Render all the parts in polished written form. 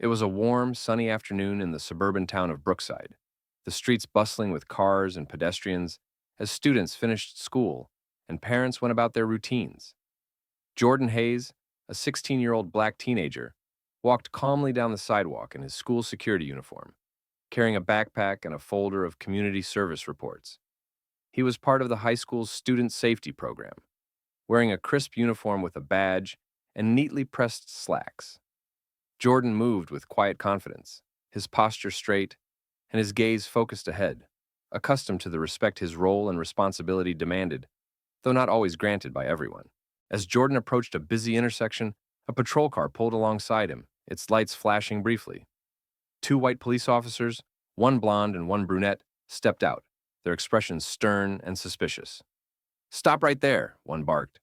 It was a warm, sunny afternoon in the suburban town of Brookside, the streets bustling with cars and pedestrians as students finished school and parents went about their routines. Jordan Hayes, a 16-year-old black teenager, walked calmly down the sidewalk in his school security uniform, carrying a backpack and a folder of community service reports. He was part of the high school's student safety program, wearing a crisp uniform with a badge and neatly pressed slacks. Jordan moved with quiet confidence, his posture straight and his gaze focused ahead, accustomed to the respect his role and responsibility demanded, though not always granted by everyone. As Jordan approached a busy intersection, a patrol car pulled alongside him, its lights flashing briefly. Two white police officers, one blonde and one brunette, stepped out, their expressions stern and suspicious. "Stop right there," one barked.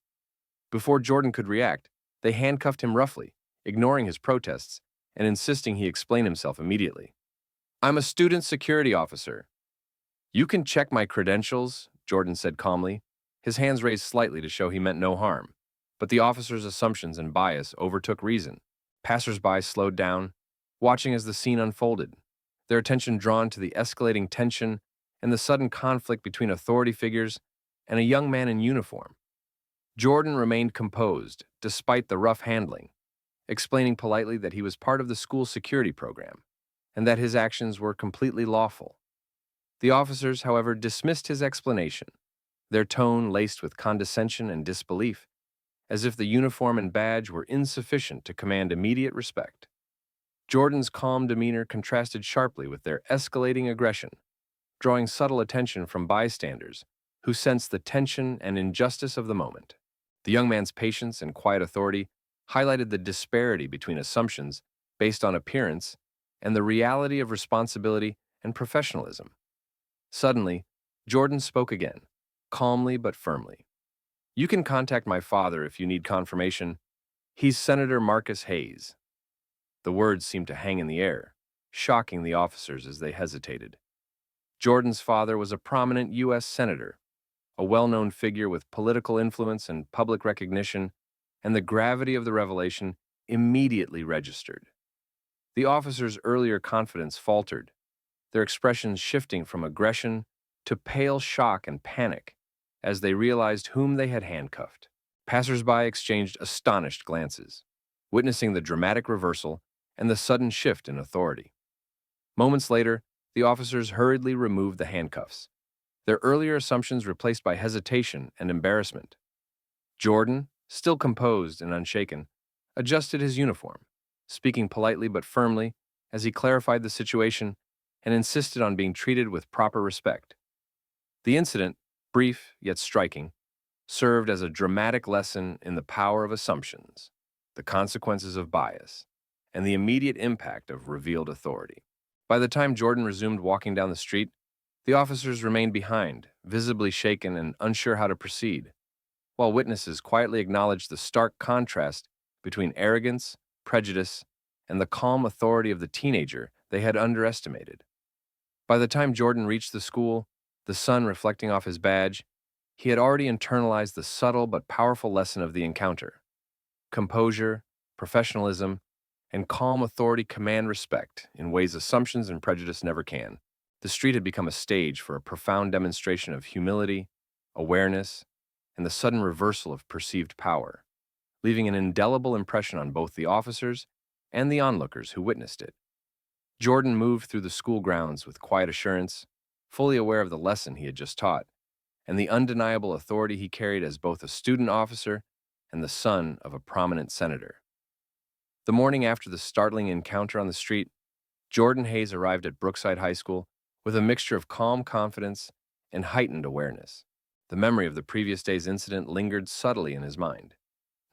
Before Jordan could react, they handcuffed him roughly, ignoring his protests and insisting he explain himself immediately. "I'm a student security officer." "You can check my credentials," Jordan said calmly, his hands raised slightly to show he meant no harm. But the officer's assumptions and bias overtook reason. Passers-by slowed down, watching as the scene unfolded, their attention drawn to the escalating tension and the sudden conflict between authority figures and a young man in uniform. Jordan remained composed, despite the rough handling, explaining politely that he was part of the school security program and that his actions were completely lawful. The officers, however, dismissed his explanation, their tone laced with condescension and disbelief, as if the uniform and badge were insufficient to command immediate respect. Jordan's calm demeanor contrasted sharply with their escalating aggression, drawing subtle attention from bystanders who sensed the tension and injustice of the moment. The young man's patience and quiet authority highlighted the disparity between assumptions based on appearance and the reality of responsibility and professionalism. Suddenly, Jordan spoke again, calmly but firmly. "You can contact my father if you need confirmation. He's Senator Marcus Hayes." The words seemed to hang in the air, shocking the officers as they hesitated. Jordan's father was a prominent U.S. senator, a well-known figure with political influence and public recognition, and the gravity of the revelation immediately registered. The officers' earlier confidence faltered, their expressions shifting from aggression to pale shock and panic as they realized whom they had handcuffed. Passers-by exchanged astonished glances, witnessing the dramatic reversal and the sudden shift in authority. Moments later, the officers hurriedly removed the handcuffs, their earlier assumptions replaced by hesitation and embarrassment. Jordan, still composed and unshaken, adjusted his uniform, speaking politely but firmly as he clarified the situation and insisted on being treated with proper respect. The incident, brief yet striking, served as a dramatic lesson in the power of assumptions, the consequences of bias, and the immediate impact of revealed authority. By the time Jordan resumed walking down the street, the officers remained behind, visibly shaken and unsure how to proceed, while witnesses quietly acknowledged the stark contrast between arrogance, prejudice, and the calm authority of the teenager they had underestimated. By the time Jordan reached the school, the sun reflecting off his badge, he had already internalized the subtle but powerful lesson of the encounter. Composure, professionalism, and calm authority command respect in ways assumptions and prejudice never can. The street had become a stage for a profound demonstration of humility, awareness, and the sudden reversal of perceived power, leaving an indelible impression on both the officers and the onlookers who witnessed it. Jordan moved through the school grounds with quiet assurance, fully aware of the lesson he had just taught, and the undeniable authority he carried as both a student officer and the son of a prominent senator. The morning after the startling encounter on the street, Jordan Hayes arrived at Brookside High School with a mixture of calm confidence and heightened awareness. The memory of the previous day's incident lingered subtly in his mind,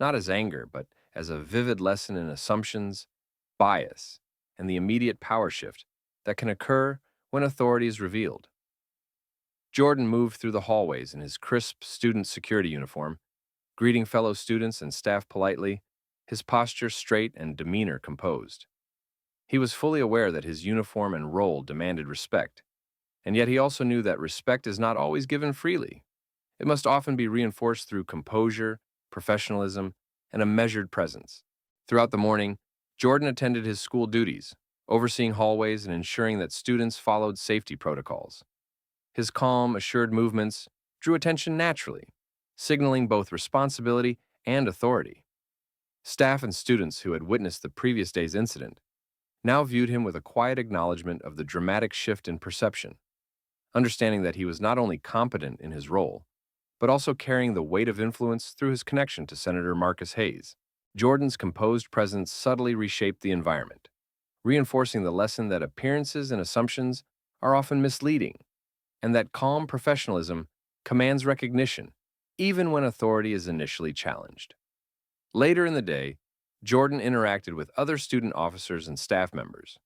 not as anger, but as a vivid lesson in assumptions, bias, and the immediate power shift that can occur when authority is revealed. Jordan moved through the hallways in his crisp student security uniform, greeting fellow students and staff politely, his posture straight and demeanor composed. He was fully aware that his uniform and role demanded respect, and yet he also knew that respect is not always given freely. It must often be reinforced through composure, professionalism, and a measured presence. Throughout the morning, Jordan attended his school duties, overseeing hallways and ensuring that students followed safety protocols. His calm, assured movements drew attention naturally, signaling both responsibility and authority. Staff and students who had witnessed the previous day's incident now viewed him with a quiet acknowledgement of the dramatic shift in perception, understanding that he was not only competent in his role, but also carrying the weight of influence through his connection to Senator Marcus Hayes. Jordan's composed presence subtly reshaped the environment, reinforcing the lesson that appearances and assumptions are often misleading, and that calm professionalism commands recognition, even when authority is initially challenged. Later in the day, Jordan interacted with other student officers and staff members,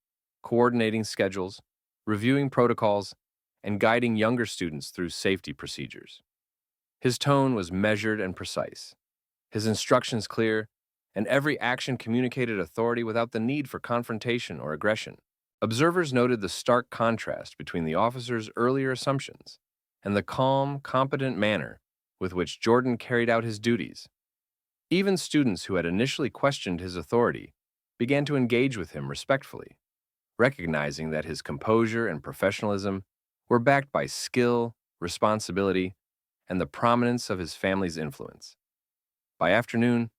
coordinating schedules, reviewing protocols, and guiding younger students through safety procedures. His tone was measured and precise, his instructions clear, and every action communicated authority without the need for confrontation or aggression. Observers noted the stark contrast between the officer's earlier assumptions and the calm, competent manner with which Jordan carried out his duties. Even students who had initially questioned his authority began to engage with him respectfully, recognizing that his composure and professionalism were backed by skill, responsibility, and the prominence of his family's influence. By afternoon,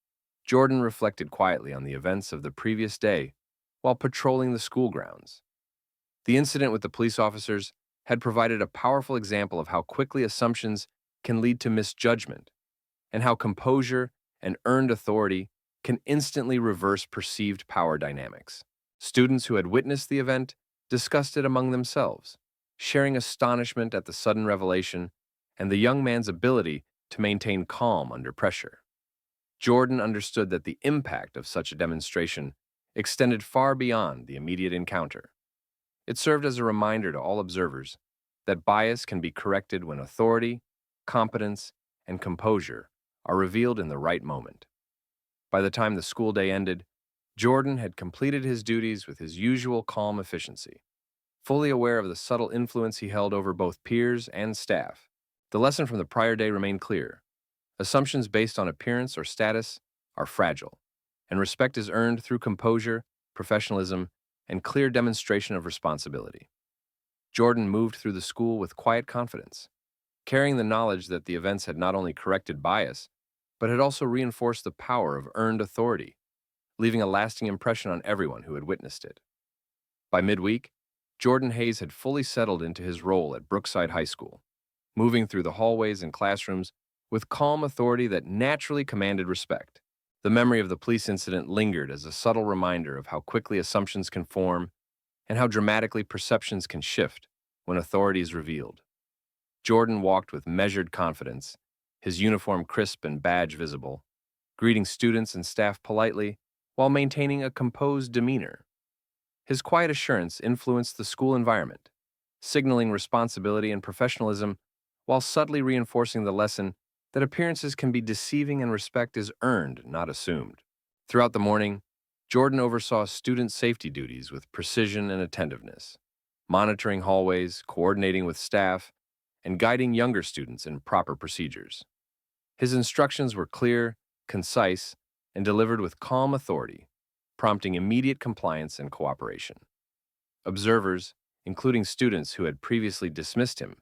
Jordan reflected quietly on the events of the previous day while patrolling the school grounds. The incident with the police officers had provided a powerful example of how quickly assumptions can lead to misjudgment, and how composure and earned authority can instantly reverse perceived power dynamics. Students who had witnessed the event discussed it among themselves, sharing astonishment at the sudden revelation and the young man's ability to maintain calm under pressure. Jordan understood that the impact of such a demonstration extended far beyond the immediate encounter. It served as a reminder to all observers that bias can be corrected when authority, competence, and composure are revealed in the right moment. By the time the school day ended, Jordan had completed his duties with his usual calm efficiency, fully aware of the subtle influence he held over both peers and staff. The lesson from the prior day remained clear. Assumptions based on appearance or status are fragile, and respect is earned through composure, professionalism, and clear demonstration of responsibility. Jordan moved through the school with quiet confidence, carrying the knowledge that the events had not only corrected bias, but had also reinforced the power of earned authority, leaving a lasting impression on everyone who had witnessed it. By midweek, Jordan Hayes had fully settled into his role at Brookside High School, moving through the hallways and classrooms with calm authority that naturally commanded respect. The memory of the police incident lingered as a subtle reminder of how quickly assumptions can form and how dramatically perceptions can shift when authority is revealed. Jordan walked with measured confidence, his uniform crisp and badge visible, greeting students and staff politely while maintaining a composed demeanor. His quiet assurance influenced the school environment, signaling responsibility and professionalism while subtly reinforcing the lesson that appearances can be deceiving and respect is earned, not assumed. Throughout the morning, Jordan oversaw student safety duties with precision and attentiveness, monitoring hallways, coordinating with staff, and guiding younger students in proper procedures. His instructions were clear, concise, and delivered with calm authority, prompting immediate compliance and cooperation. Observers, including students who had previously dismissed him,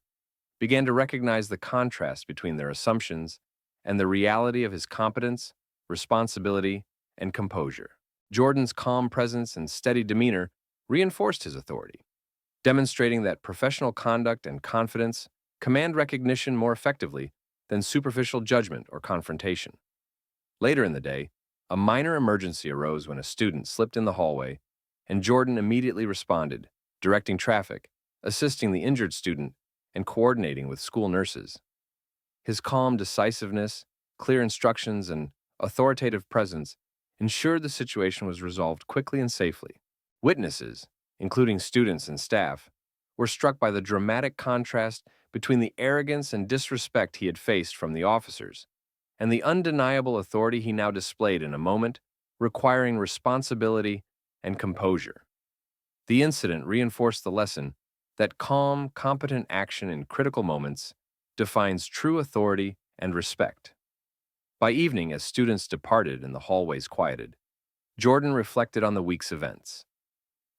began to recognize the contrast between their assumptions and the reality of his competence, responsibility, and composure. Jordan's calm presence and steady demeanor reinforced his authority, demonstrating that professional conduct and confidence command recognition more effectively than superficial judgment or confrontation. Later in the day, a minor emergency arose when a student slipped in the hallway, and Jordan immediately responded, directing traffic, assisting the injured student, and coordinating with school nurses. His calm decisiveness, clear instructions, and authoritative presence ensured the situation was resolved quickly and safely. Witnesses, including students and staff, were struck by the dramatic contrast between the arrogance and disrespect he had faced from the officers and the undeniable authority he now displayed in a moment requiring responsibility and composure. The incident reinforced the lesson that calm, competent action in critical moments defines true authority and respect. By evening, as students departed and the hallways quieted, Jordan reflected on the week's events.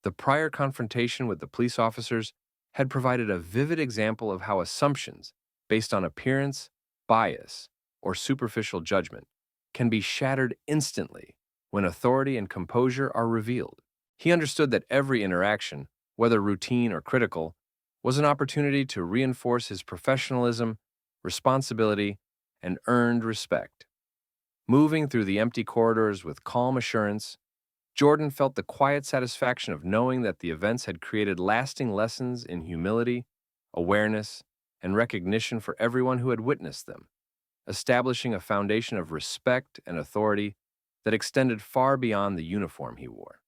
The prior confrontation with the police officers had provided a vivid example of how assumptions based on appearance, bias, or superficial judgment can be shattered instantly when authority and composure are revealed. He understood that every interaction, whether routine or critical, was an opportunity to reinforce his professionalism, responsibility, and earned respect. Moving through the empty corridors with calm assurance, Jordan felt the quiet satisfaction of knowing that the events had created lasting lessons in humility, awareness, and recognition for everyone who had witnessed them, establishing a foundation of respect and authority that extended far beyond the uniform he wore.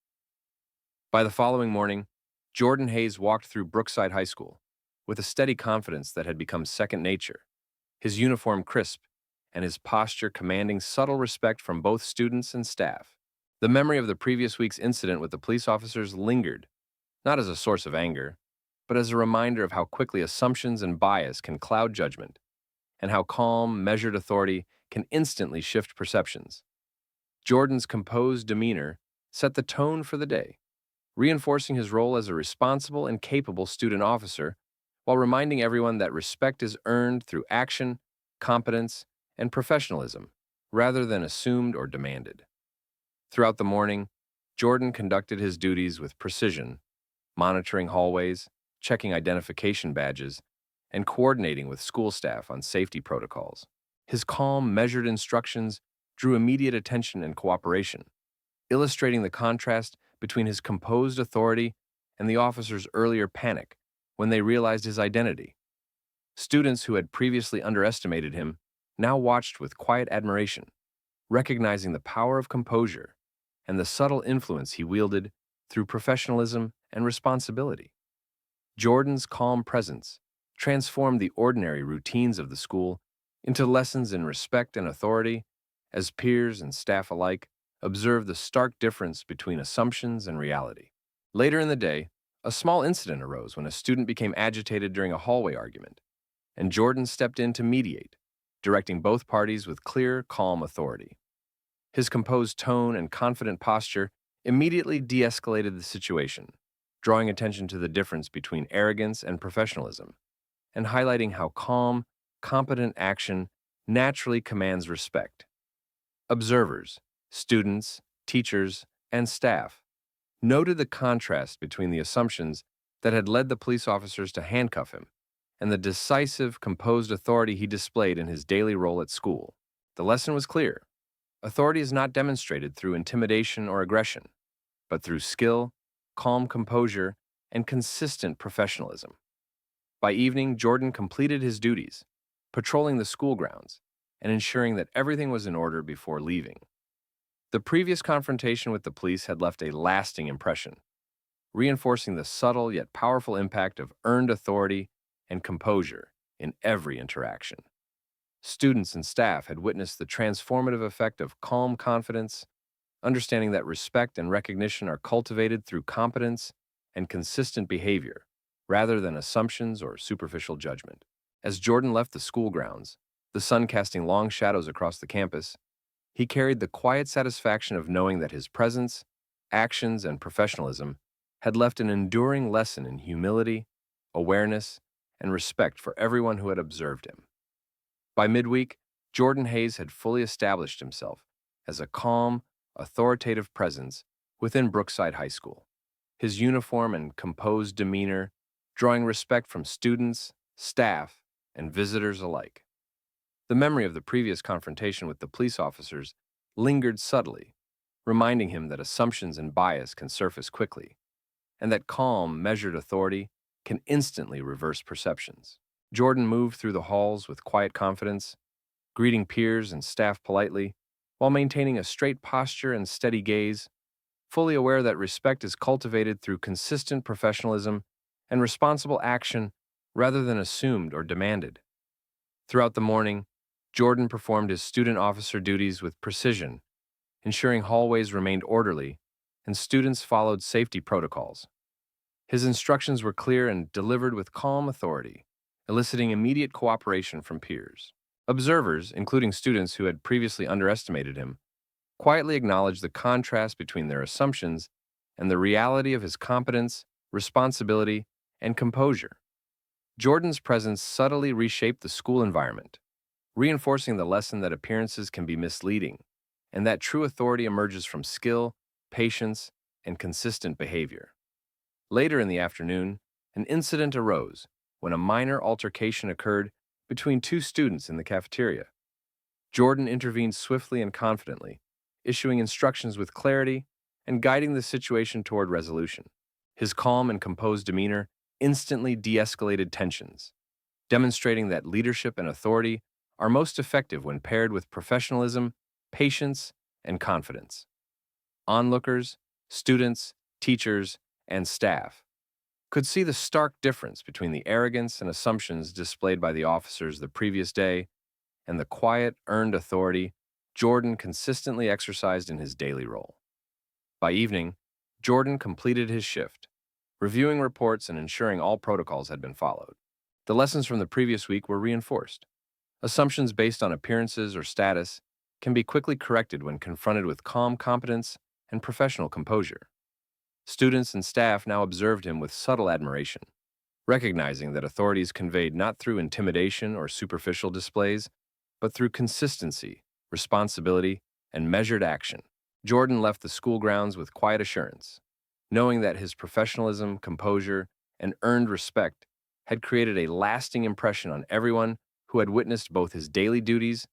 By the following morning, Jordan Hayes walked through Brookside High School with a steady confidence that had become second nature, his uniform crisp and his posture commanding subtle respect from both students and staff. The memory of the previous week's incident with the police officers lingered, not as a source of anger, but as a reminder of how quickly assumptions and bias can cloud judgment, and how calm, measured authority can instantly shift perceptions. Jordan's composed demeanor set the tone for the day, reinforcing his role as a responsible and capable student officer, while reminding everyone that respect is earned through action, competence, and professionalism, rather than assumed or demanded. Throughout the morning, Jordan conducted his duties with precision, monitoring hallways, checking identification badges, and coordinating with school staff on safety protocols. His calm, measured instructions drew immediate attention and cooperation, illustrating the contrast between his composed authority and the officers' earlier panic when they realized his identity. Students who had previously underestimated him now watched with quiet admiration, recognizing the power of composure and the subtle influence he wielded through professionalism and responsibility. Jordan's calm presence transformed the ordinary routines of the school into lessons in respect and authority as peers and staff alike observed the stark difference between assumptions and reality. Later in the day, a small incident arose when a student became agitated during a hallway argument, and Jordan stepped in to mediate, directing both parties with clear, calm authority. His composed tone and confident posture immediately de-escalated the situation, drawing attention to the difference between arrogance and professionalism, and highlighting how calm, competent action naturally commands respect. Observers, students, teachers, and staff noted the contrast between the assumptions that had led the police officers to handcuff him and the decisive, composed authority he displayed in his daily role at school. The lesson was clear. Authority is not demonstrated through intimidation or aggression, but through skill, calm composure, and consistent professionalism. By evening, Jordan completed his duties, patrolling the school grounds and ensuring that everything was in order before leaving. The previous confrontation with the police had left a lasting impression, reinforcing the subtle yet powerful impact of earned authority and composure in every interaction. Students and staff had witnessed the transformative effect of calm confidence, understanding that respect and recognition are cultivated through competence and consistent behavior, rather than assumptions or superficial judgment. As Jordan left the school grounds, the sun casting long shadows across the campus, he carried the quiet satisfaction of knowing that his presence, actions, and professionalism had left an enduring lesson in humility, awareness, and respect for everyone who had observed him. By midweek, Jordan Hayes had fully established himself as a calm, authoritative presence within Brookside High School, his uniform and composed demeanor drawing respect from students, staff, and visitors alike. The memory of the previous confrontation with the police officers lingered subtly, reminding him that assumptions and bias can surface quickly, and that calm, measured authority can instantly reverse perceptions. Jordan moved through the halls with quiet confidence, greeting peers and staff politely, while maintaining a straight posture and steady gaze, fully aware that respect is cultivated through consistent professionalism and responsible action rather than assumed or demanded. Throughout the morning, Jordan performed his student officer duties with precision, ensuring hallways remained orderly and students followed safety protocols. His instructions were clear and delivered with calm authority, eliciting immediate cooperation from peers. Observers, including students who had previously underestimated him, quietly acknowledged the contrast between their assumptions and the reality of his competence, responsibility, and composure. Jordan's presence subtly reshaped the school environment, reinforcing the lesson that appearances can be misleading and that true authority emerges from skill, patience, and consistent behavior. Later in the afternoon, an incident arose when a minor altercation occurred between two students in the cafeteria. Jordan intervened swiftly and confidently, issuing instructions with clarity and guiding the situation toward resolution. His calm and composed demeanor instantly de-escalated tensions, demonstrating that leadership and authority are most effective when paired with professionalism, patience, and confidence. Onlookers, students, teachers, and staff could see the stark difference between the arrogance and assumptions displayed by the officers the previous day and the quiet, earned authority Jordan consistently exercised in his daily role. By evening, Jordan completed his shift, reviewing reports and ensuring all protocols had been followed. The lessons from the previous week were reinforced. Assumptions based on appearances or status can be quickly corrected when confronted with calm competence and professional composure. Students and staff now observed him with subtle admiration, recognizing that authority is conveyed not through intimidation or superficial displays, but through consistency, responsibility, and measured action. Jordan left the school grounds with quiet assurance, knowing that his professionalism, composure, and earned respect had created a lasting impression on everyone who had witnessed both his daily duties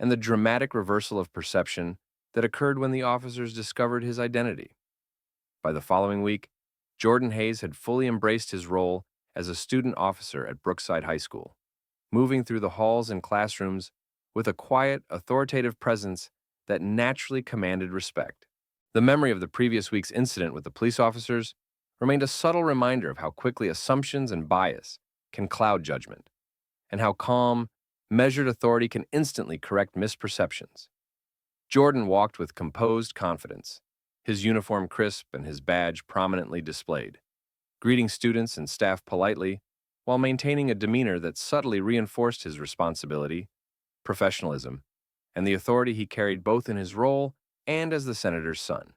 and the dramatic reversal of perception that occurred when the officers discovered his identity. By the following week, Jordan Hayes had fully embraced his role as a student officer at Brookside High School, moving through the halls and classrooms with a quiet, authoritative presence that naturally commanded respect. The memory of the previous week's incident with the police officers remained a subtle reminder of how quickly assumptions and bias can cloud judgment, and how calm, measured authority can instantly correct misperceptions. Jordan walked with composed confidence, his uniform crisp and his badge prominently displayed, greeting students and staff politely while maintaining a demeanor that subtly reinforced his responsibility, professionalism, and the authority he carried both in his role and as the senator's son.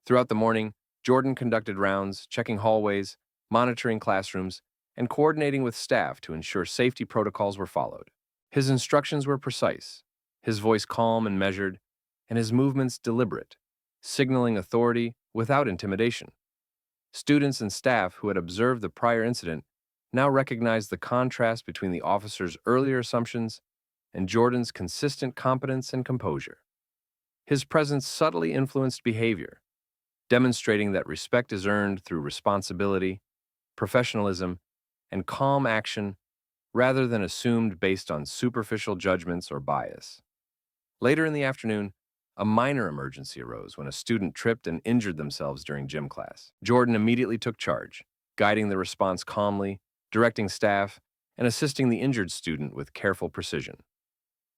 Throughout the morning, Jordan conducted rounds, checking hallways, monitoring classrooms, and coordinating with staff to ensure safety protocols were followed. His instructions were precise, his voice calm and measured, and his movements deliberate, signaling authority without intimidation. Students and staff who had observed the prior incident now recognized the contrast between the officer's earlier assumptions and Jordan's consistent competence and composure. His presence subtly influenced behavior, demonstrating that respect is earned through responsibility, professionalism, and calm action rather than assumed based on superficial judgments or bias. Later in the afternoon, a minor emergency arose when a student tripped and injured themselves during gym class. Jordan immediately took charge, guiding the response calmly, directing staff, and assisting the injured student with careful precision.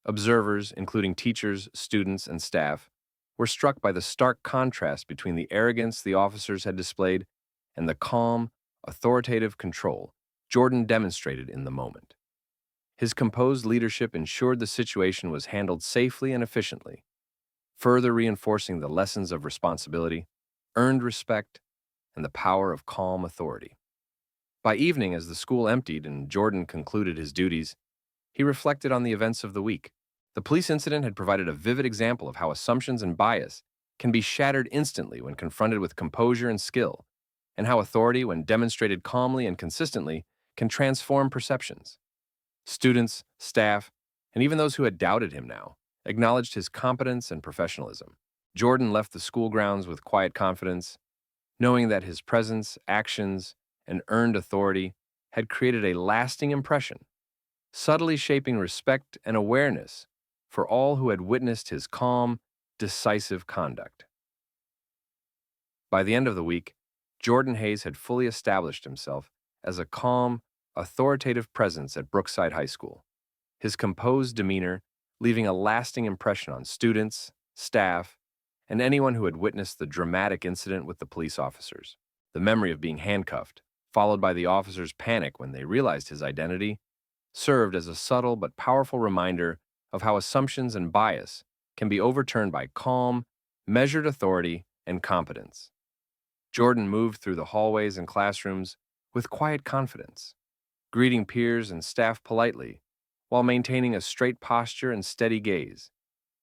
Observers, including teachers, students, and staff, were struck by the stark contrast between the arrogance the officers had displayed and the calm, authoritative control Jordan demonstrated in the moment. His composed leadership ensured the situation was handled safely and efficiently, further reinforcing the lessons of responsibility, earned respect, and the power of calm authority. By evening, as the school emptied and Jordan concluded his duties, he reflected on the events of the week. The police incident had provided a vivid example of how assumptions and bias can be shattered instantly when confronted with composure and skill, and how authority, when demonstrated calmly and consistently, can transform perceptions. Students, staff, and even those who had doubted him now acknowledged his competence and professionalism. Jordan left the school grounds with quiet confidence, knowing that his presence, actions, and earned authority had created a lasting impression, subtly shaping respect and awareness for all who had witnessed his calm, decisive conduct. By the end of the week, Jordan Hayes had fully established himself as a calm, authoritative presence at Brookside High School, his composed demeanor leaving a lasting impression on students, staff, and anyone who had witnessed the dramatic incident with the police officers. The memory of being handcuffed, followed by the officers' panic when they realized his identity, served as a subtle but powerful reminder of how assumptions and bias can be overturned by calm, measured authority and competence. Jordan moved through the hallways and classrooms with quiet confidence, greeting peers and staff politely while maintaining a straight posture and steady gaze.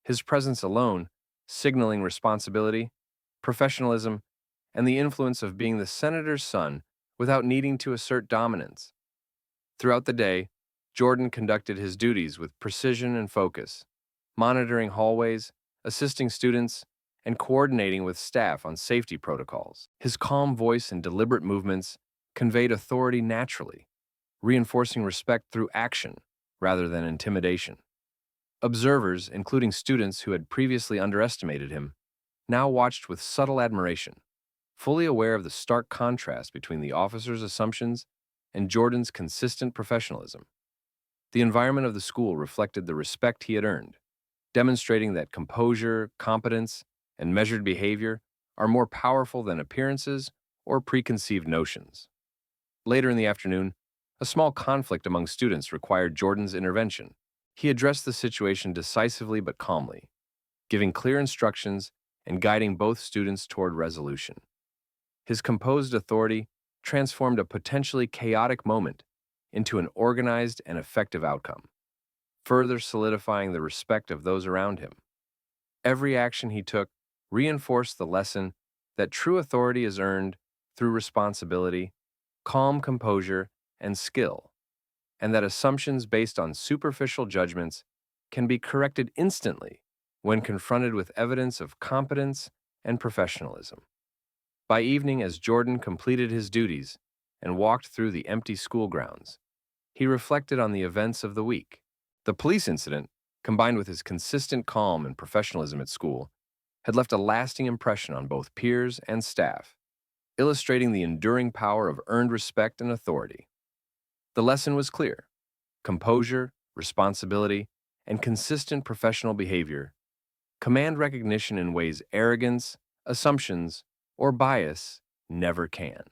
His presence alone, signaling responsibility, professionalism, and the influence of being the senator's son without needing to assert dominance. Throughout the day, Jordan conducted his duties with precision and focus, monitoring hallways, assisting students, and coordinating with staff on safety protocols. His calm voice and deliberate movements conveyed authority naturally, reinforcing respect through action rather than intimidation. Observers, including students who had previously underestimated him, now watched with subtle admiration, fully aware of the stark contrast between the officer's assumptions and Jordan's consistent professionalism. The environment of the school reflected the respect he had earned, demonstrating that composure, competence, and measured behavior are more powerful than appearances or preconceived notions. Later in the afternoon, a small conflict among students required Jordan's intervention. He addressed the situation decisively but calmly, giving clear instructions and guiding both students toward resolution. His composed authority transformed a potentially chaotic moment into an organized and effective outcome, further solidifying the respect of those around him. Every action he took reinforced the lesson that true authority is earned through responsibility, calm composure, and skill, and that assumptions based on superficial judgments can be corrected instantly when confronted with evidence of competence and professionalism. By evening, as Jordan completed his duties and walked through the empty school grounds, he reflected on the events of the week. The police incident, combined with his consistent calm and professionalism at school, had left a lasting impression on both peers and staff, illustrating the enduring power of earned respect and authority. The lesson was clear: composure, responsibility, and consistent professional behavior command recognition in ways arrogance, assumptions, or bias never can.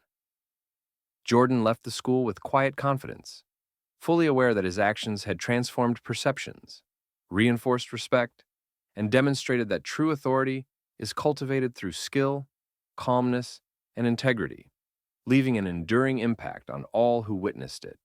Jordan left the school with quiet confidence, fully aware that his actions had transformed perceptions, reinforced respect, and demonstrated that true authority is cultivated through skill, calmness, and integrity, leaving an enduring impact on all who witnessed it.